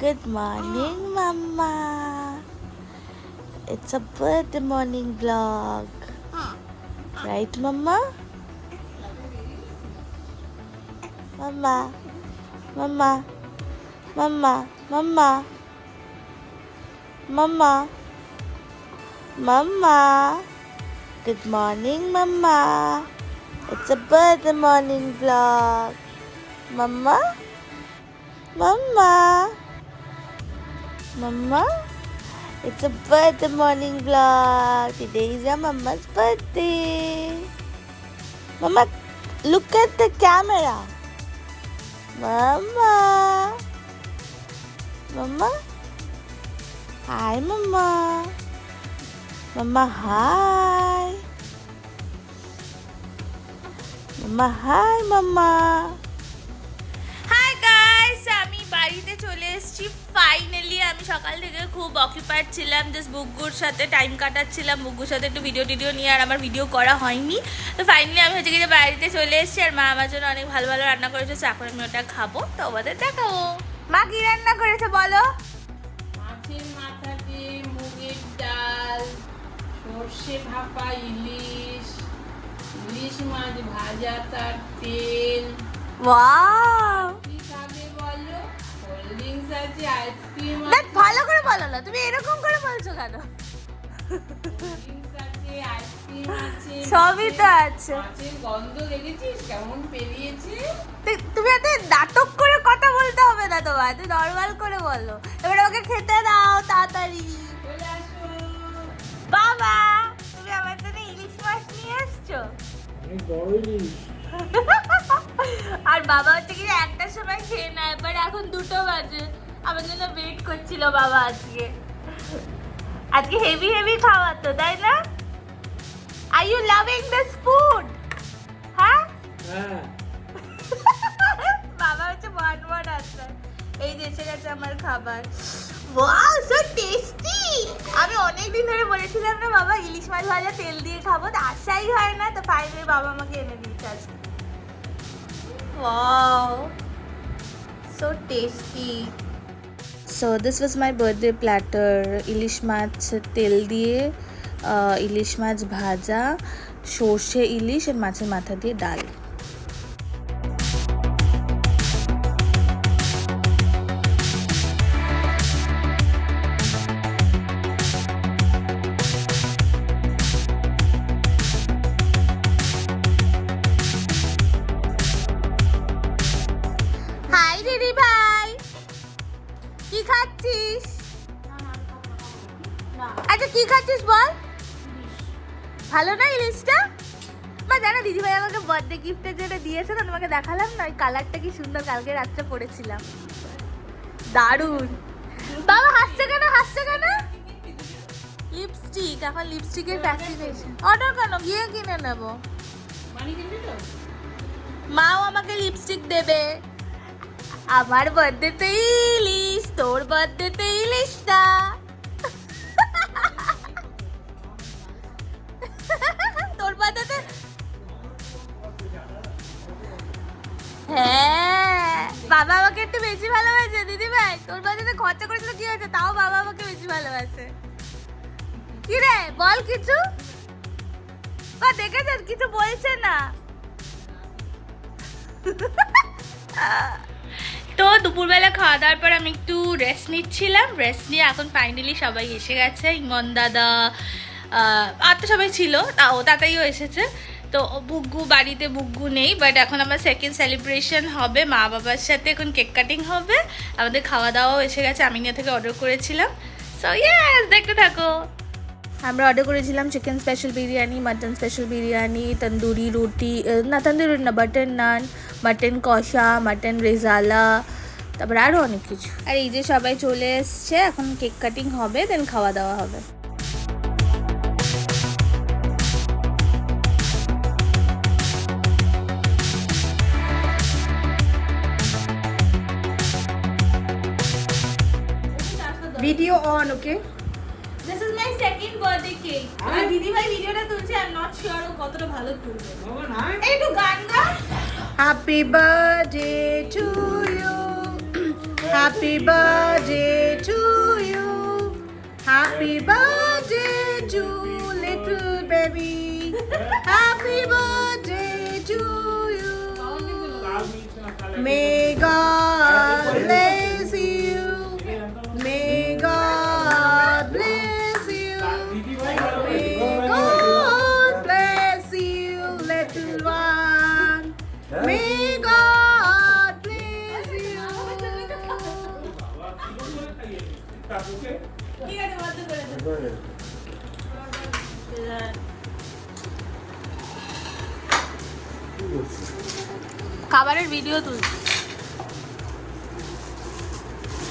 Good morning, Mama. It's a birthday morning vlog. Right, Mama? Mama. Mama. Mama. Mama. Mama. Mama. Good morning, Mama. It's a birthday morning vlog. Mama. Mama. Mama. It's a birthday morning vlog. Today is your mama's birthday. Mama, look at the camera. Mama. Mama. Hi, Mama. Mama, hi. Mama, hi, Mama. Hi guys, আমি বাড়িতে চলে এসেছি finally. আমি সকাল থেকে খুব occupied ছিলাম, just বুগ্গুর সাথে টাইম কাটাচ্ছিলাম, বুগ্গুর সাথে একটু ভিডিও নিয়ে, আর আমার ভিডিও করা হয়নি। তো ফাইনালি আমি হচ্ছে কি বাড়িতে চলে এসেছি, আর মা আমার জন্য অনেক ভালো ভালো রান্না করেছে, এখন আমি ওটা খাবো, তো ওদের দেখাবো। মা কি রান্না করেছে বলো? মাছের মাথা দিয়ে মুগের ডাল, সর্ষে ভাপা ইলিশ, ইলিশ মাছ ভাজা, তার তেল। ওয়াও, কি খাবে বলো? কোল্ড ড্রিঙ্কস আছে, আইসক্রিম দেখ আছে, ভালো করে বলো না, তুমি এরকম করে বলছো কেন? ড্রিঙ্কস আছে, আইসক্রিম আছে, সবই তো আছে। মাছের গন্ধ দেখেছিস কেমন পেরিয়েছে? তুমি এত নাটক করে কথা বলতে হবে না তোমার, তুমি নর্মাল করে বলো। এবার আমাকে খেতে দাও তাড়াতাড়ি। চলে আসো। বাবা, তুমি আমার জন্য ইলিশ মাছ নিয়ে এসছো। অনেক বড় ইলিশ। আর বাবা হচ্ছে কি একটার সময় খেয়ে নেয়, বাট এখন 2টো বাজে, আমার জন্য ওয়েট করছিল বাবা। আজকে হেভি খাওয়া তো, তাই না? Are you loving this food? হ্যাঁ হ্যাঁ, বাবা হচ্ছে মন আসছে। এই যে এসে গেছে আমার খাবার। Wow, so tasty. আমি অনেকদিন ধরে বলেছিলাম না বাবা ইলিশ মাছ ভাজা তেল দিয়ে খাবো, তো আশাই হয় না, তো ফাইনালি বাবা আমাকে এনে দিয়েছে আজকে। Wow, so tasty. So this was my birthday platter. ইলিশ মাছ তেল দিয়ে, ইলিশ মাছ ভাজা, সর্ষে ইলিশ আর মাছের মাথা দিয়ে ডাল। হাই দিদি ভাই, কি খাচ্ছিস? আচ্ছা কি খাচ্ছিস বল? ভালো না ইলিশটা? মা জানো দিদি ভাই আমাকে বার্থডে গিফটে যেটা দিয়েছে না, তোমাকে দেখালাম না, ওই কালারটা কি সুন্দর, কালকে রাত্রে পরেছিলাম, দারুণ। বাবা হাসছে কেন? লিপস্টিক, এখন লিপস্টিকের ফ্যাসিনেশন। অর্ডার কেন, গিয়ে কিনে নেবো। মানি কিনবি তো? মাও আমাকে লিপস্টিক দেবে। আমার বার্থডেতে ইলিশ, তোর বার্থডেতে ইলিশ না। তোর বার্থডেতে হ্যাঁ, বাবা আমাকে একটু বেশি ভালোবাসে দিদি ভাই। তোর বার্থডেতে খরচা করেছিল কি হয়েছে, তাও বাবা আমাকে বেশি ভালোবাসে। কি রে বল কিছু। বা দেখেছেন কিছু বলছে না। তো দুপুরবেলা খাওয়া দাওয়ার পর আমি একটু রেস্ট নিচ্ছিলাম, রেস্ট নিয়ে এখন ফাইনালি সবাই এসে গেছে। ইমন দাদা আর তো সবাই ছিল, ও তাতাইও এসেছে। তো বুগ্গু বাড়িতে, বুগ্গু নেই, বাট এখন আমার সেকেন্ড সেলিব্রেশন হবে মা বাবার সাথে, এখন কেক কাটিং হবে। আমাদের খাওয়া দাওয়াও এসে গেছে, আমিনিয়া থেকে অর্ডার করেছিলাম। সো ইয়েস, দেখতে থাকো। আমরা অর্ডার করেছিলাম chicken special biryani, mutton special biryani, tandoori রুটি, না তন্দুরি রুটি না, বাটার নান, মাটন কষা, মাটন রেজালা, তারপর আরও অনেক কিছু। আর এই যে সবাই চলে এসছে, এখন কেক কাটিং হবে, দেন খাওয়া দাওয়া হবে। Video on, okay? This is my second birthday cake. আর দিদি ভাই ভিডিওটা তুলছে, I'm not sure ও কতটা ভালো তুলবে। বাবা না, একটু গান গা। Happy birthday to you, Happy birthday to you. Happy birthday to little baby. Happy birthday to you. May God bless you. May God bless you. May God bless you, little one. May God bless you. খাবারের video তুলছি।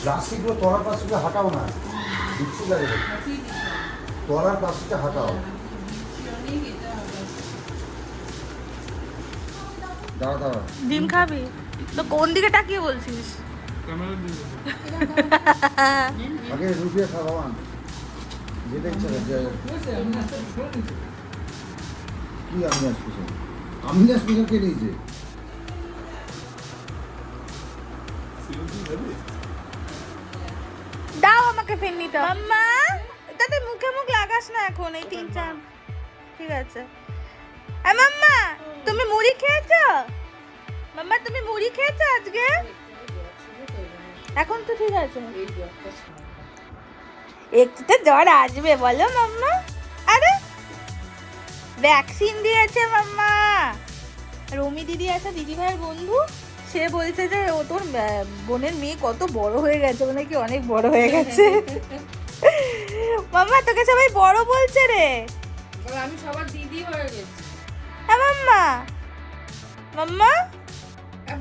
প্লাস্টিকগুলো তোলার প্লাস্টিকটা হাঁটাও না, বিচ্ছু লাগে, তোলার প্লাস্টিকটা হাঁটাও। দাঁড়া দাঁড়া, ডিম খাবি তো কোন দিকে তাকিয়ে বলছিস? আগে রুটিয়ে খাওয়ান, যেটা ইচ্ছা করছে। কি আমিনা স্পেশাল? আমিনা স্পেশাল কে নিয়েছে? দাও আমাকে ফেন্নিটা। মাম্মা তাতে মুখে মুখ লাগাস না এখন, এই 3-4 ঠিক আছে। মাম্মা তুমি মুড়ি খেয়েছো? মাম্মা তুমি মুড়ি খেয়েছো আজকে? এখন তো ঠিক আছে, একটু তো জ্বর আসবে বলো মাম্মা। আরে ভ্যাকসিন দিয়েছে মাম্মা। রমি দিদি আছে দিদি ভাইয়ের বন্ধু, সে বলছে যে ও তোর বোনের মেয়ে কত বড় হয়ে গেছে, মানে কি অনেক বড় হয়ে গেছে। মাম্মা তোকে সবাই বড় বলছে রে। আমি সবার দিদি হয়ে গেছি। হ্যাঁ মাম্মা। মাম্মা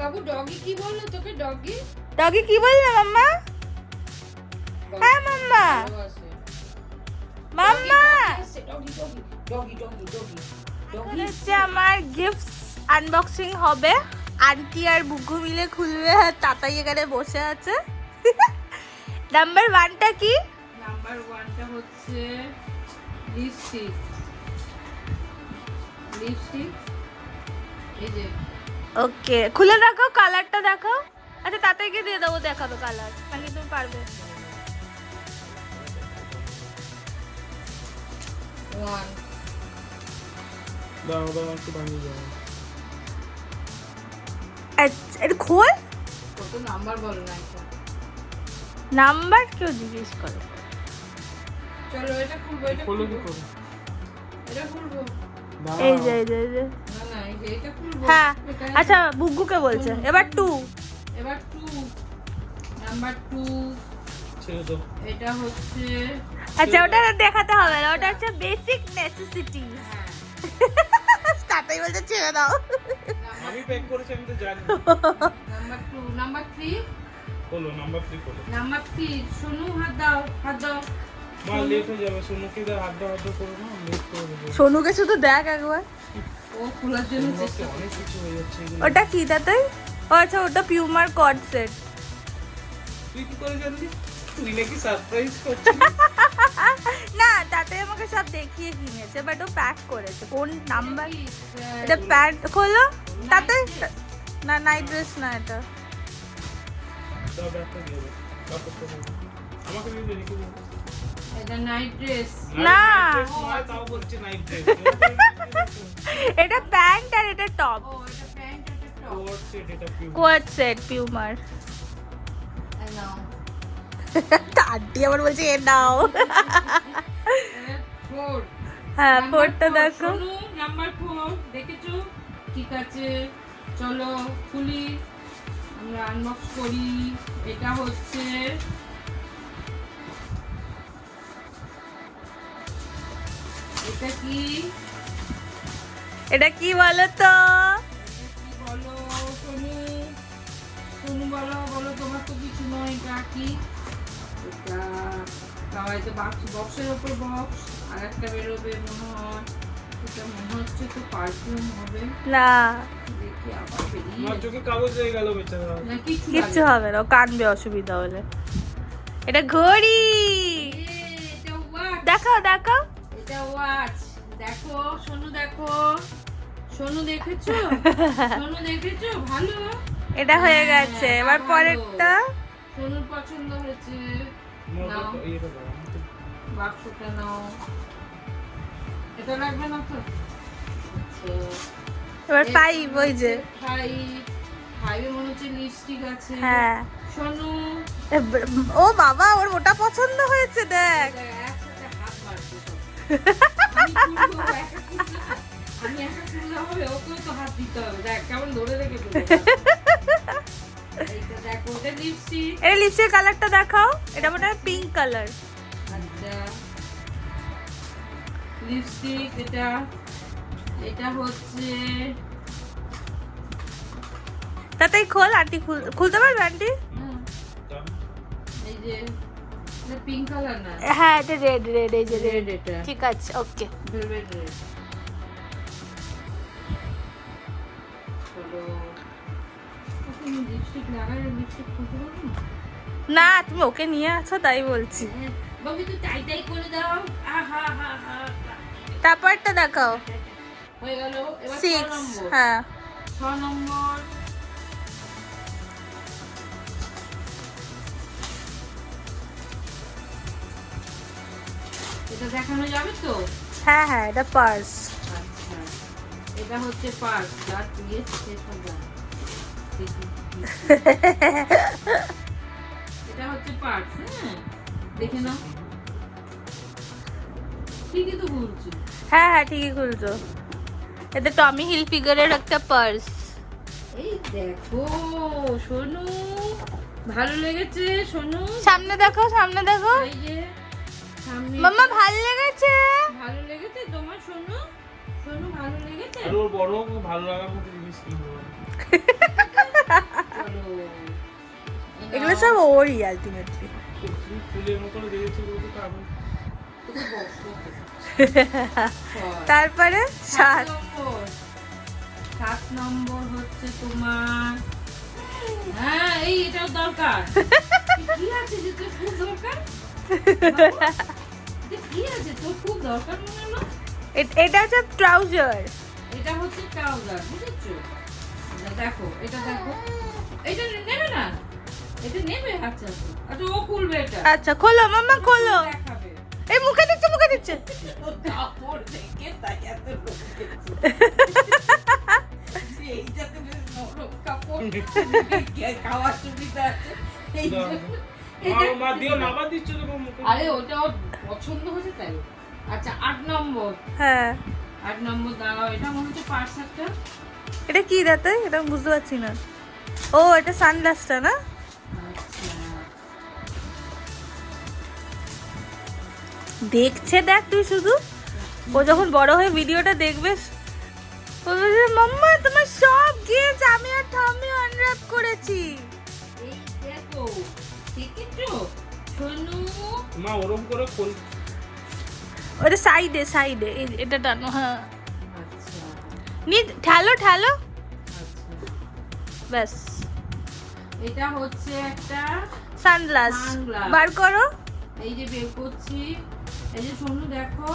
বাবু ডগি কি বললো তোকে? ডগি ডগি কি বললো মাম্মা? হ্যাঁ mumma. Mumma doggy doggy doggy doggy doggy এখন হচ্ছে আমার গিফটস আনবক্সিং হবে। আন্টি আর বুগু মিলে খুলবে, আর তাতাই এখানে বসে আছে। নাম্বার 1টা কি? নাম্বার 1টা হচ্ছে লিপস্টিক। লিপস্টিক এই যে ওকে খুলে দেখো, কালারটা দেখো। আচ্ছা তাতাইকে দিয়ে দেবো, দেখাবে কালার, নাকি তুমি পারবে? 1 দাও দাও একটু বানিয়ে দাও। আচ্ছা এটা খোল। কত নাম্বার বলো না এটা? নাম্বার কেউ জিজ্ঞেস করে? চলো এটা খুলবো, এটা খোলো কি খুলবো, করে? এটা খুলবো। দাও। এই যে এই যে এই যে। না না এই যে এটা খুলবো। হ্যাঁ এটা- আচ্ছা বুগ্গুকে বলছে। এবার 2। এবার 2 নাম্বার 2 ছেড়ে দাও। এটা হচ্ছে আচ্ছা ওটা দেখাতে হবে না, ওটা হচ্ছে বেসিক নেসেসিটি। হ্যাঁ তাতাই বলছে ছেড়ে দাও। আমি প্যাক করেছি, আমি তো জানি। নাম্বার 2 নাম্বার 3 খোলো, নাম্বার 3 খোলো। নাম্বার 3 সোনু হাত দাও, হাত দাও। মা লেট হয়ে যাবে, সোনুকে দে, হাত দাও করো না, লেট করে দেবো। সোনুকে শুধু দেখ একবার। ও খোলার জন্য সোনুর চেষ্টা হাতে অনেক কিছু হয়ে যাচ্ছে এগুলো। ওটা কি তাতাই? ও আচ্ছা ওটা পিউমার কর্ড সেট। তুই কি করে জানলি? তুই নাকি সারপ্রাইজ করছিস? না তাতাই আমাকে সব দেখিয়ে কিনেছে, বাট ও প্যাক করেছে। কোন নাম্বার? এটা প্যান্ট খোলো তাতাই। না নাইট ড্রেস না এটা। দাও ব্যাগটা দিয়ে দাও, কাপড়টা দিয়ে দাও। আমাকে দিয়ে দে, রেখে দে। এটা নাইট ড্রেস। না। তাও বলছে নাইট ড্রেস। এটা প্যান্ট আর এটা টপ। ও এটা প্যান্ট এটা টপ। কোট সেট, এটা পিউ। Quad set পিউমার। এই নাও আন্টি আবার বলছে এ নাও। এটা 4 হ্যাঁ ফোরটা দেখো। সোনু নাম্বার 4 দেখেছো? ঠিক আছে চলো খুলি, আমরা আনবক্স করি। এটা হচ্ছে এটা কি? এটা কি বলো তো? কি বলো সোনু? সোনু বলো, বলো তোমার তো কিছু নয়। এটা কি? এটা হয়তো বক্সের ওপর বক্স, আর একটা বেরোবে মনে হয়। এটা মনে হচ্ছে তো পারফিউম হবে। না দেখি আবার বেরিয়ে আমার চোখে কাগজ হয়ে গেল বেচারা। না কিছু কিচ্ছু হবে না, ও কানবে অসুবিধা হলে। এটা ঘড়ি। এটা ওয়াচ। দেখাও দেখাও। এটা ওয়াচ দেখো সোনু, দেখো সোনু দেখেছো? সোনু দেখেছো? ভালো। এটা হয়ে হ্যাঁ, গেছে, এবার ভালো। পরেরটা। সোনুর পছন্দ হয়েছে। নাও, ইয়েটা দাও বাক্সটা নাও। এটা লাগবে না তো? আচ্ছা, এবার 5 ওই যে। ফাইভে মনে হচ্ছে লিপস্টিক আছে। হ্যাঁ সোনু ও বাবা, ওর ওটা পছন্দ হয়েছে দেখ। একসাথে হাত মারছে সব। আমি খুলবো, একা খুললে না। আমি একা খুললে হবে, ওকেও তো হাত দিতে হবে। দেখ কেমন ধরে রেখে দেবো। এইটা দেখো, ওটা লিপস্টিক। এটা লিপস্টিক কালারটা দেখাও, এটা মনে হয় পিঙ্ক কালার। আচ্ছা, লিপস্টিক এটা। এটা হচ্ছে তাতেই খোল, আন্টি খুলতে পারবে আন্টি? এই যে এটা পিঙ্ক কালার না, হ্যাঁ এটা রেড, এই যে রেড। এটা ঠিক আছে, ওকে। Velvet red. চলো, তুমি লিপস্টিক লাগাই, লিপস্টিক খুলতে পারো না? না তুমি ওকে নিয়ে আসো তাই বলছি। বাবু তুই টাই টাই করে দাও। আহা হা হা। তারপরটা দেখাও। হয়ে গেল। এবার 6, 6 নম্বর। হ্যাঁ 6 নম্বর। এটা দেখানো যাবে তো? হ্যাঁ হ্যাঁ এটা পার্স। আচ্ছা, এটা হচ্ছে পার্স। যা দিয়ে শেষ হয়ে যায়। এটা হচ্ছে পার্স। হ্যাঁ, দেখে নাও। ঠিকই তো বলছি। হ্যাঁ হ্যাঁ ঠিকই খুলছো। এটা টমি হিল ফিগারের একটা পার্স। এই দেখো সোনু, ভালো লেগেছে সোনু? সামনে দেখো, সামনে দেখো। এই যে সামনে। মাম্মা ভালো লেগেছে? ভালো লেগেছে তোমার সোনু? সোনু ভালো লেগেছে? আর ওর বড় ভালো লাগার মতো জিনিস কিনবো। চলো, এগুলো সব ওরই আলটিমেটলি। তুমি ফুলের মতো দেখেছো বলতে তো আমি তোকে বসো। তারপরে 7 নম্বর। 7 নম্বর হচ্ছে তোমার। হ্যাঁ, এটাও দরকার। কি আছে যে তোর খুব দরকার? কি আছে তোর খুব দরকার মনে হলো? এটা হচ্ছে ট্রাউজার। এটা হচ্ছে ট্রাউজার, বুঝেছো? দেখো, এটা দেখো। এটা নেবে না? এটা নেবে? আচ্ছা আচ্ছা, ও খুলবে এটা। আচ্ছা খোলো মাম্মা, খোলো। দেখাবে। এই মুখে দিচ্ছে, মুখে দিচ্ছে। কাপড় দেখে তাই এত লোক দেখছে। এইটাতে বেশ নরম কাপড়, খাওয়ার সুবিধা আছে। এই জন্য মা দিও না, আবার দিচ্ছ তো মুখে। আরে ওটা ওর পছন্দ হয়েছে তাই। আচ্ছা, 8 নম্বর। হ্যাঁ 8 নম্বর দাঁড়াও, এটা মনে হচ্ছে পার্স একটা। এটা কি দাতে? এটা আমি বুঝতে পারছি না। ও এটা সানগ্লাসটা না? আচ্ছা, দেখছে দেখ তুই শুধু। ও যখন বড় হয়ে ভিডিওটা দেখবে বলবে যে মাম্মা তোমার সব গিফট আমি আর টমি আনর‍্যাপ করেছি। এই দেখো, দেখেছো সোনু? মা ওরম করে খোল। ওটা সাইডে, সাইডে এটা টানো। হ্যাঁ আচ্ছা নি, ঠালো ঠালো, আচ্ছা, ব্যাস। এটা হচ্ছে একটা সানগ্লাস Sunglass। বার করো। এই যে বের করছি। এই যে সোনু দেখো,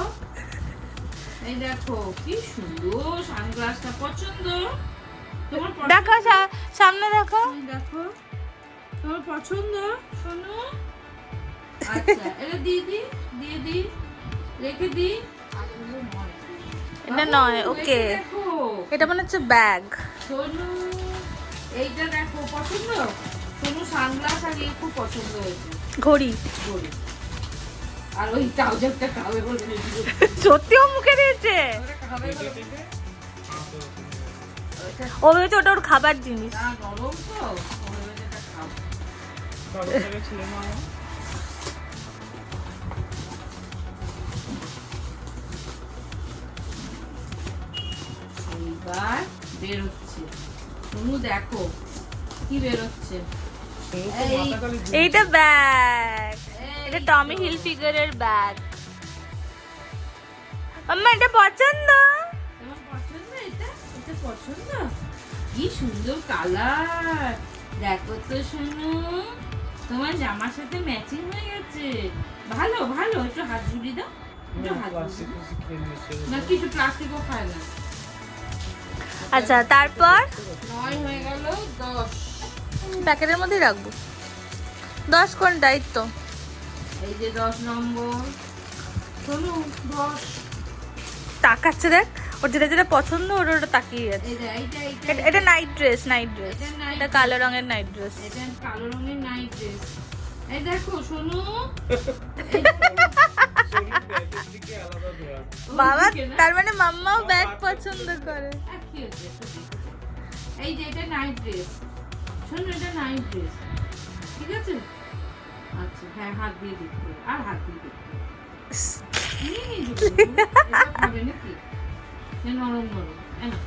এই দেখো কি সুন্দর সানগ্লাসটা। পছন্দ তোমার? দেখো সামনে দেখো। এই দেখো, তোমার পছন্দ সোনু? আচ্ছা, এটা দিয়ে দি, রেখে দি। এটা নয়, বাবু, ওকে। এটা দেখো এটা মনে হচ্ছে ব্যাগ। সোনু, এইটা দেখো পছন্দ? সোনু সানগ্লাস আগে খুব পছন্দ হয়েছে। ঘড়ি। বলি, আর ওই ট্রাউজারটা খাবে বলে রেডি করছে। সত্যিও মুখে দিয়েছে। ওটা খাবে বলে ও ভেবেছে ওটা ওর খাবার জিনিস। না, নরম তো, ও ভেবেছে এটা খাবো। বাবা ছিল মা। এইবার বেরোচ্ছে সোনু, দেখো কি বেরোচ্ছে। এইটা ব্যাগ। এই এটা টমি হিল ফিগারের ব্যাগ। আম্মা এটা পছন্দ? তোমার পছন্দ? এটা এটা পছন্দ? কি সুন্দর কালার, দেখো তো সোনু, তোমার জামার সাথে ম্যাচিং হয়ে গেছে। ভালো ভালো, একটু হাত ঝুড়ি দাও, একটু হাত ঝুড়ি দাও। না, কিছু প্লাস্টিকও খায় না। আচ্ছা তারপর 9 হয়ে গেল, 10। প্যাকেটের মধ্যেই রাখবো। 10 কোন দায়িত্ব? এই যে 10 নম্বর শোনো 10 তাকাচ্ছে দেখ, ওর যেটা যেটা পছন্দ ওর ওটা তাকিয়ে আছে। এই যে এইটা এটা নাইট ড্রেস, নাইট ড্রেস, এটা night এটা কালো রঙের নাইট ড্রেস। এটা কালো রঙের নাইট ড্রেস। এই দেখো শোনো ব্যাগের দিকে আলাদা দেওয়া। বাবা ওইদিকে না? তার মানে মাম্মাও ব্যাগ পছন্দ করে। আর কি হচ্ছে একটু দেখো। এই যে এটা নাইট ড্রেস শোনো এটা নাইট ড্রেস ঠিক আছে। আচ্ছা হ্যাঁ হাত দিয়ে দেখতে আর হাত দিয়ে দেখতে নিয়ে নিয়ে এটা খাবে নাকি এ নরম নরম এ না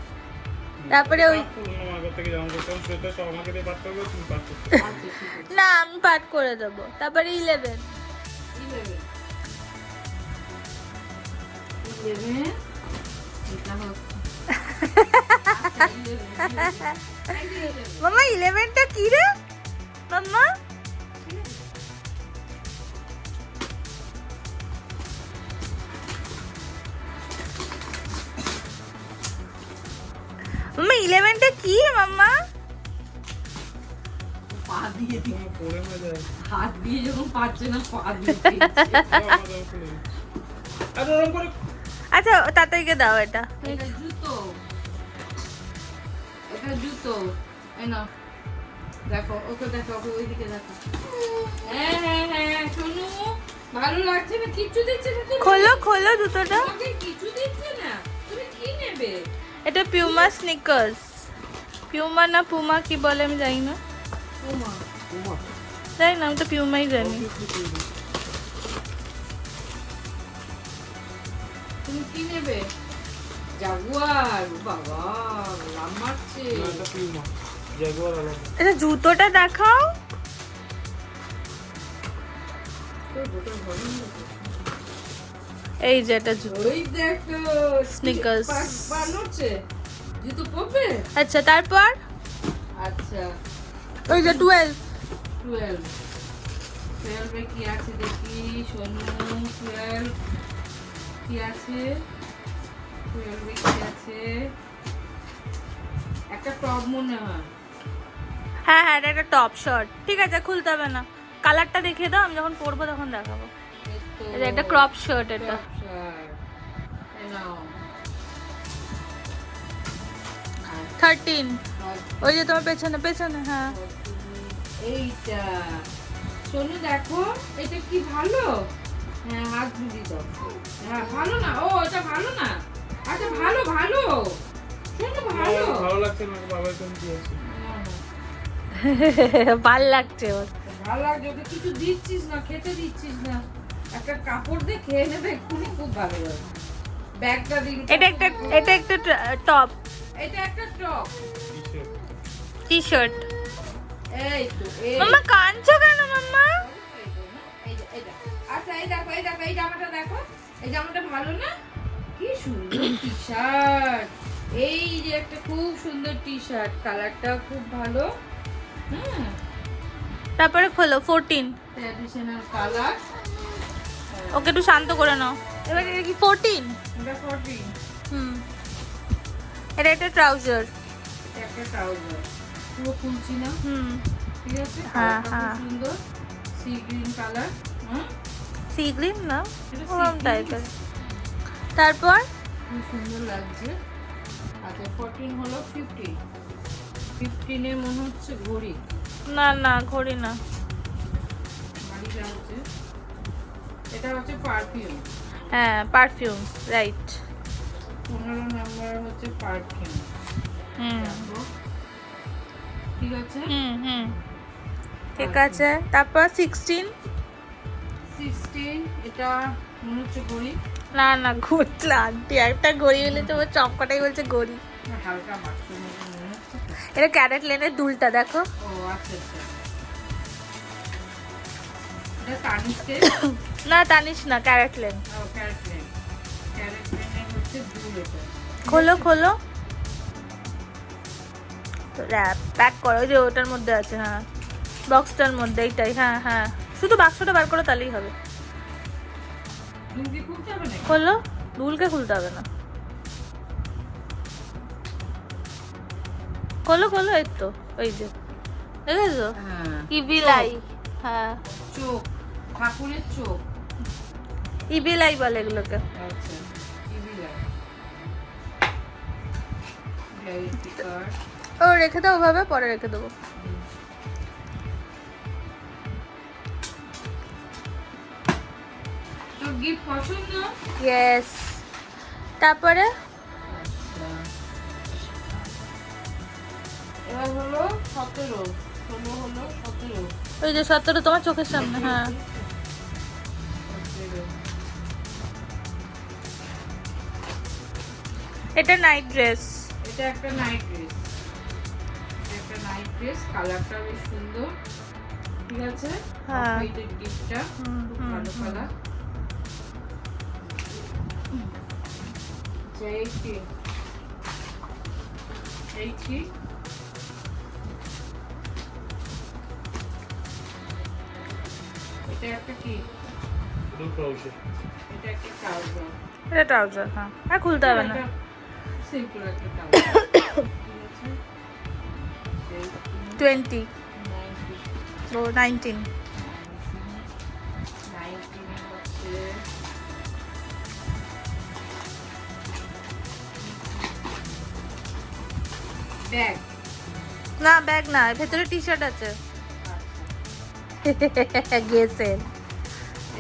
তারপরে ওই পুরোনো মাগো থেকে জামা করতাম সেটা সব আমাকে দিয়ে পাঠ করবে, তুমি পাঠ করতে। আচ্ছা ঠিক আছে না আমি পাঠ করে দেবো। তারপরে 11 11 এটা হচ্ছে আচ্ছা, 11 মাম্মা 11টা কি রে মাম্মা? মাম্মা 11টা কি মাম্মা? পা দিয়ে দিয়ে তোমার পরে হয়ে যায়। হাত দিয়ে যখন পাচ্ছে না পা দিয়ে আমাদের খুলে দিচ্ছি। আর ওরকম করে আচ্ছা তাড়াতাড়ি দাও এটা। এটা জুতো এটা জুতো এই নাও দেখো ওকে দেখো ওকে ওইদিকে দেখো হ্যাঁ হ্যাঁ হ্যাঁ শোনো ভালো লাগছে না কিচ্ছু দিচ্ছে না তুমি খোলো খোলো জুতোটা। তোমাকে কিছু দিচ্ছে না তুমি কি নেবে এটা পিউমা স্নিকার্স, পিউমা না পুমা কি বলে আমি জানি না, তোমা জানি না, আমি তো পিউমাই জানি। তুমি কি নেবে জাগুয়ার বাবা লাম মারছে না, এটা পিউমা, জাগুয়ার আলাদা। এটা জুতোটা দেখাও। তোর বোতল ভরে নিয়ে এই যে এটা জুতো। ওই দেখো Sneakers. বানাচ্ছে জুতো পরবে আচ্ছা তারপর আচ্ছা ওই যে 12 12 12 এ কি আছে দেখি সোনু 12 কি আছে 12 এ কি আছে একটা টপ মনে হয় হ্যাঁ হ্যাঁ এটা একটা টপ শর্ট। ঠিক আছে খুলতে হবে না, কালারটা দেখিয়ে দাও, আমি যখন পরবো তখন দেখাবো। এই তো এটা একটা ক্রপ শার্ট এটা। crop shirt। এই নাও 13 ওই যে তোমার পেছনে পেছনে। হ্যাঁ এইটা সোনু দেখো এটা কি ভালো হ্যাঁ হাত বুঝি দাও হ্যাঁ ভালো না ও এটা ভালো না আচ্ছা ভালো ভালো সোনু ভালো ভালো লাগছে না, বাবার কোন কি আছে? না, না, ভাল লাগছে ওর। ভালো লাগছে ওকে কিছু দিচ্ছিস না খেতে দিচ্ছিস না একটা কাপড় দিয়ে খেয়ে নেবে এক্ষুনি খুব ভালো লাগে ব্যাগটা দিন এটা একটা টপ এটা একটা টপ টি-শার্ট। T shirt. এই তো এই মাম্মা কাঁদছো কেন মাম্মা? আচ্ছা এই দেখো এই দেখো এই জামাটা দেখো এই জামাটা ভালো না কি সুন্দর টি শার্ট এই যে একটা খুব সুন্দর টি শার্ট কালারটা খুব ভালো হ্যাঁ তারপরে খোলো 14। ট্র্যাডিশনাল কালার ওকে একটু শান্ত করে নাও। এবার এটা কি 14? এটা 14 হুম এটা একটা ট্রাউজার। এটা একটা ট্রাউজার পুরো খুলছি না হুম ঠিক আছে হ্যাঁ, কালারটা হ্যাঁ। খুব সুন্দর সি গ্রিন কালার হ্যাঁ সি গ্রিন না এটা sea ওরকম green। টাইপের। তারপর খুব সুন্দর লাগছে আচ্ছা 14 হলো 15 15 এ মনে হচ্ছে ঘড়ি না না ঘড়ি না, বাড়িটা হচ্ছে এটা হচ্ছে পারফিউম হ্যাঁ পারফিউম রাইট। 15 নাম্বার হচ্ছে পারফিউম হুম ঠিক আছে হুম হুম ঠিক আছে। তারপর 16। 16 এটা মনে হচ্ছে ঘড়ি না না ঘুরছিল আন্টি, একটা ঘড়ি হলে তো ওর চপকাটাই বলছে ঘড়ি। হালকা মাখতে মনে হচ্ছে তো। এটা ক্যারেট লেনের দুলটা দেখো। ও আচ্ছা আচ্ছা এটা তানিশকে না তানিস না ক্যারেট লেন। ক্যারেট প্লেনের হচ্ছে দুল এটা খোলো খোলো র্যাপ প্যাক করো, ওই যে ওটার মধ্যে আছে। হ্যাঁ বক্সটার মধ্যে এইটাই। হ্যাঁ হ্যাঁ শুধু বাক্সটা বার করো তাহলেই হবে। দুল কি খুলতে হবে না খোলো, দুলকে খুলতে হবে না। খোলো খোলো এই তো ওই যে দেখেছো হ্যাঁ কি বিলাই। হ্যাঁ, চোখ, ঠাকুরের চোখ। ইবিলাই বলে এগুলোকে। আচ্ছা, ইভিলাই। Variety card. ও রেখে দাও ওভাবে, পরে রেখে দেবো। তোর গিফট পছন্দ? ইয়েস। তারপরে এবার হলো 17, 16 হলো 17। ওই যে 17 তোমার চোখের সামনে। হ্যাঁ, 17 এটা নাইট ড্রেস। এটা একটা নাইট ড্রেস, একটা নাইট ড্রেস, কালারটা বেশ সুন্দর। ঠিক আছে, হ্যাঁ। হোয়াইটের গিফটটা খুব ভালো কালার। এই কি এটা একটা কি, এটা একটা ট্রাউজার, এটা ট্রাউজার। হ্যাঁ, আর খুলতে হবে না। সিম্পল একটা ট্রাউজার। ঠিক আছে, 20 ও 19। 19 হচ্ছে ব্যাগ। না ব্যাগ না, ভেতরে টি শার্ট আছে। গেসের।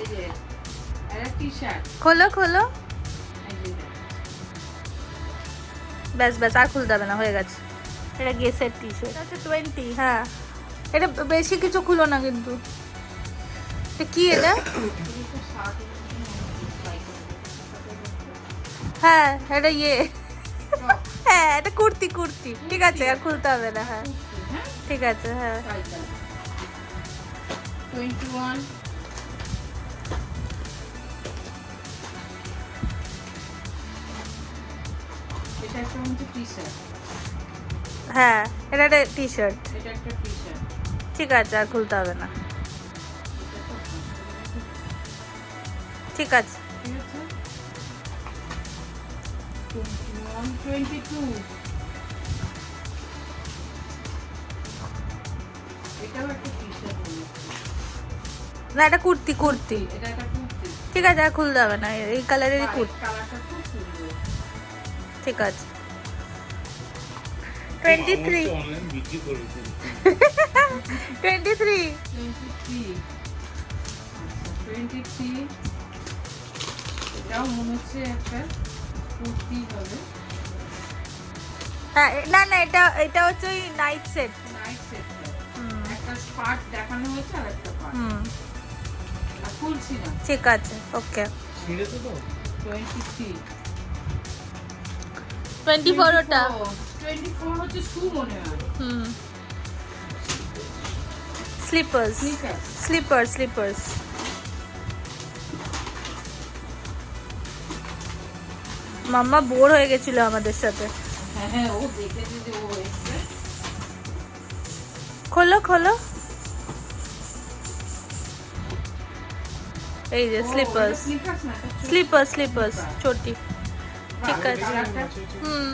এই যে একটা টি শার্ট, খোলো খোলো। এই যে ব্যাস ব্যাস, আর খুলতে হবে না, হয়ে গেছে। এটা গেসের টি শার্ট আছে 20। হ্যাঁ, এটা বেশি কিছু খুলো না কিন্তু। এটা কি এটা? এটা শার্ট। হ্যাঁ, এটা ইয়ে। হ্যাঁ, এটা কুর্তি কুর্তি। ঠিক আছে, আর খুলতে হবে না। হ্যাঁ হ্যাঁ, ঠিক আছে। হ্যাঁ, 21। এটা একটা হচ্ছে টি শার্ট, হ্যাঁ এটা একটা টি শার্ট। এটা একটা টি শার্ট। ঠিক আছে, আর খুলতে হবে না। ঠিক আছে। ঠিক আছে, 21, 22। এটাও একটা টি শার্ট হলো, না এটা কুর্তি কুর্তি। এটা একটা কুর্তি। ঠিক আছে, আর খুলতে হবে না, এই কালারেরই কুর্তি। কালারটা খুব সুন্দর। ঠিক আছে। 23। অনলাইন বিক্রি করে 23। 23। 23 এটাও মনে হচ্ছে একটা কুর্তি হবে, হ্যাঁ, না না, এটা এটা হচ্ছে ওই নাইট সেট। Night set. একটা পার্ট দেখানো হয়েছে আর একটা পার্ট, হুম, আর খুলছি না। ঠিক আছে, ওকে। ছিঁড়েছে তো 23। 24 ওটা। 24 হচ্ছে শু মনে হয়, হুম, slippers sneakers. Slippers slippers. Mumma bore হয়ে গেছিল আমাদের সাথে। হ্যাঁ হ্যাঁ, ও দেখেছে যে ও এসছে। খোলো খোলো। এই যে স্লিপার্স স্নিকার্স না, এটা স্লিপার্স স্লিপার্স চটি। ঠিক আছে। কালারটা হুম,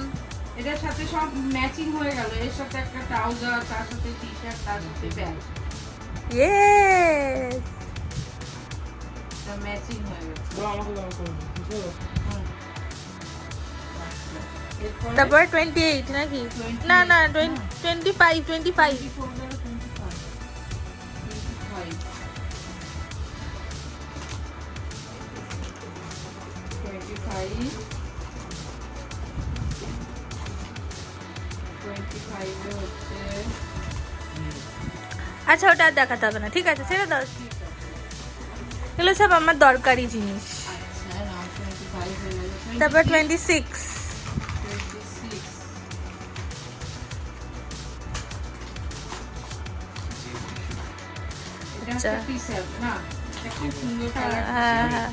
এটার সাথে সব ম্যাচিং হয়ে গেল, এর সাথে একটা ট্রাউজার, তার সাথে টি শার্ট, তার সাথে প্যান্ট, ইয়েস। এটা ম্যাচিং হয়ে গেছে। আমাকে দাও করে দিও। হুম। এরপরে তারপর 28 নাকি? 28 না না, 25 25। 24 গেল 25। 25 25 এ হচ্ছে আচ্ছা, ওটা আর দেখাতে হবে না। ঠিক আছে, ছেড়ে দাও। ঠিক আছে। এগুলো সব আমার দরকারি জিনিস। আচ্ছা, নাও 25 হয়ে গেল। তারপর 26। 26 এটা আচ্ছা। একটা টি-শার্ট না, এটা খুব সুন্দর কালার। হ্যাঁ হ্যাঁ,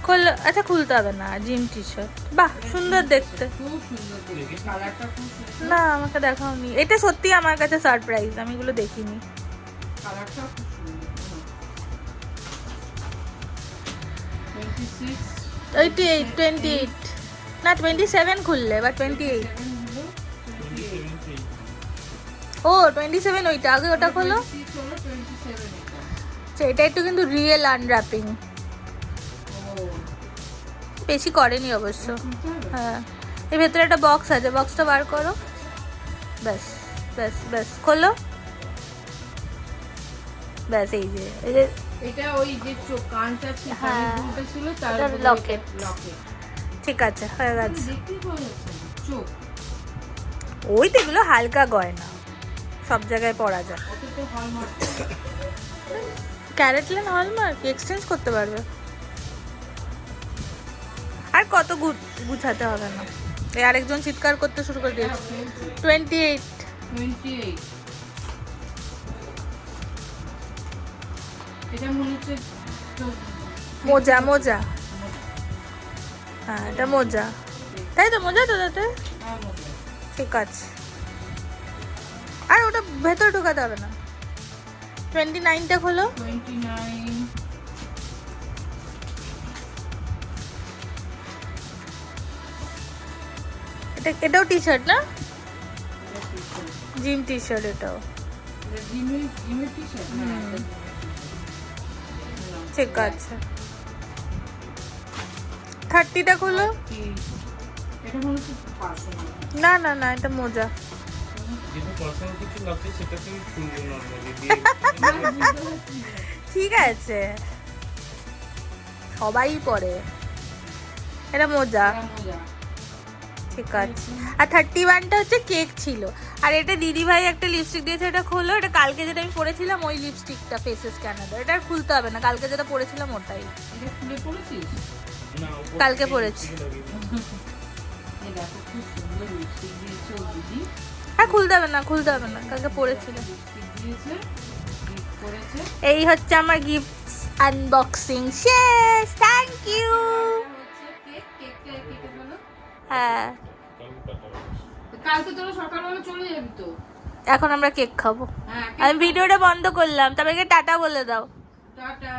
খোলো। আচ্ছা, খুলতে হবে না। জিম টি শার্ট, বাহ সুন্দর দেখতে। খুব সুন্দর দেখতে, কালারটা খুব সুন্দর, না, আমাকে দেখাওনি। এটা সত্যি আমার কাছে সারপ্রাইজ, আমি এগুলো দেখিনি। কালারটা খুব সুন্দর। 26 28 28 না 27 খুললে বা 28। 27 হলো, 28 ও 27 ওইটা আগে, ওটা খোলো। 26 হলো, 27 এটা। এটা একটু কিন্তু রিয়েল আনর্যাপিং, ও বেশি করেনি অবশ্য। খুলতে হবে? হ্যাঁ, এর ভেতরে একটা বক্স আছে, বক্সটা বার করো। ব্যাস ব্যাস ব্যাস, খোলো। ব্যাস, এই যে এটা ওই যে চোখ কানটা ছিল, হ্যাঁ, কানের দুলটা ছিল তার এটা উপরে locket। লকেট। ঠিক আছে, হয়ে গেছে। দেখতেই পাওয়া যাচ্ছে না, চোখ ওই তো এগুলো হালকা গয়না, সব জায়গায় পরা যায়। অত তো হলমার্ক। ক্যারেটলেন হলমার্ক এক্সচেঞ্জ করতে পারবে। আর কত গুছাতে হবে না। এই আরেকজন চিৎকার করতে শুরু করে দিয়েছে। 28। 28 এটা মনে হচ্ছে মোজা মোজা, হ্যাঁ এটা মোজা, তাই তো মোজা তো তাতে। ঠিক আছে, আর ওটা ভেতরে ঢোকাতে হবে না। 29টা খোলো। 29 এটাও টি শার্ট না, জিম টি শার্ট এটাও। এটা জিমের টি-শার্ট না, এটা ঠিক আছে, 30টা খোলো। এটা মনে হচ্ছে পার্সোনাল। না না না, এটা মোজা। যেটা পার্সোনাল কিছু লাগছে সেটা তুমি খুলবে নর্মালি দিয়ে। ঠিক আছে, সবাই পরে। এটা মোজা। মজা ঠিক আছে, আর 31টা হচ্ছে কেক ছিল। আর এটা দিদি ভাই একটা লিপস্টিক দিয়েছে, এটা খোলো। এটা কালকে যেটা আমি পরেছিলাম ওই লিপস্টিকটা, ফেসেস ক্যানাডা। এটা আর খুলতে হবে না, কালকে যেটা পরেছিলাম ওটাই। এটা খুলে পড়েছিস? না, উপর কালকে থেকে পরেছি। লিপস্টিক লাগিয়ে দিয়েছি। এই দেখো খুব সুন্দর লিপস্টিক দিয়েছে ও দিদি। আর খুলতে হবে না, খুলতে হবে না, কালকে পরেছিলাম। লিপস্টিক দিয়েছে, গিফট করেছে। এই হচ্ছে আমার গিফট আনবক্সিং শেষ। Thank you. এটা হচ্ছে কেক, কেকটা কেটে ফেলো। হ্যাঁ, কালকে কাটাবো। কালকে তোরা সকালবেলা চলে যাবি তো? এখন আমরা কেক খাবো। হ্যাঁ, আমি ভিডিওটা বন্ধ করলাম, তবে টাটা বলে দাও। টাটা।